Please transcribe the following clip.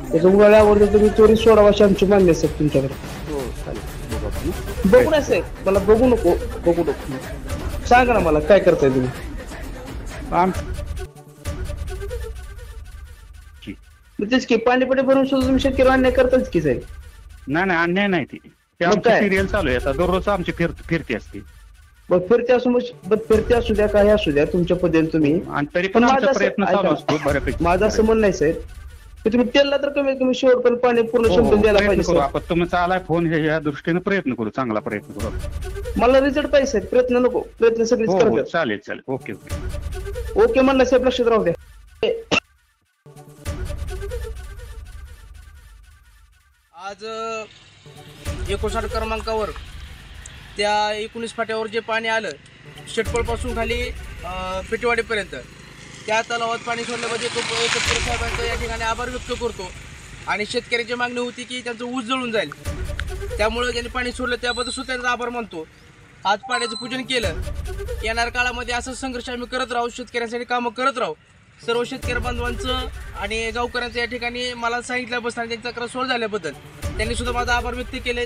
त्याचं उन्हाळ्यावर तुम्ही चोरी सोडावा अशी आमची मान्य साहेब तुमच्याकडे. हो चालेल बघू आपण. बघू ना साहेब, मला बघू नको. सांगा ना मला काय करताय तुम्ही. मग तेच की पाणीपट्टी भरून सुद्धा तुम्ही शेतकरी अन्याय करताच की साहेब. नाही अन्याय नाही ती मग आमची काय? सिरियल चालू आहे आता, दररोज आमची फिरती असते. मग फिरते असू द्या काही असू द्या तुमच्या पद्धतीने तुम्ही. आणि तरी पण पण आमचा माझा प्रयत्न ऐका चालू ना, असतो बऱ्यापैकी. माझं असं म्हणणं आहे साहेब की तुम्ही तेलला तर कमी कमी शेवटपर्यंत पाणी पूर्ण हो, संपून द्यायला प्रयत्न पाहिजे करू साहेब. आपण. तुमचा आलाय फोन या दृष्टीने प्रयत्न करू, चांगला प्रयत्न करू आपण. मला रिझल्ट पाहिजे साहेब, प्रयत्न नको. प्रयत्न सगळीच हो करतात. चालेल ओके. ओके म्हणलं साहेब, लक्षात राहू द्या. आज 59 क्रमांकावर त्या 19 फाट्यावर जे पाणी आलं शेटपळपासून खाली पेटवाडीपर्यंत, त्या तलावात पाणी सोडल्याबद्दल एकत्र साहेबांचा या ठिकाणी आभार व्यक्त करतो. आणि शेतकऱ्यांची मागणी होती की त्यांचं ऊस जळून जाईल, त्यामुळे ज्यांनी पाणी सोडलं त्याबद्दल सुद्धा त्यांचा आभार मानतो. आज पाण्याचं पूजन केलं. येणाऱ्या काळामध्ये असं संघर्ष आम्ही करत राहू, शेतकऱ्यांसाठी कामं करत राहू. सर्व शेतकरी बांधवांचं आणि गावकऱ्यांचं या ठिकाणी मला सांगितलं बसताना त्यांची तक्रार सोड झाल्याबद्दल त्यांनी सुद्धा माझा आभार व्यक्त केले.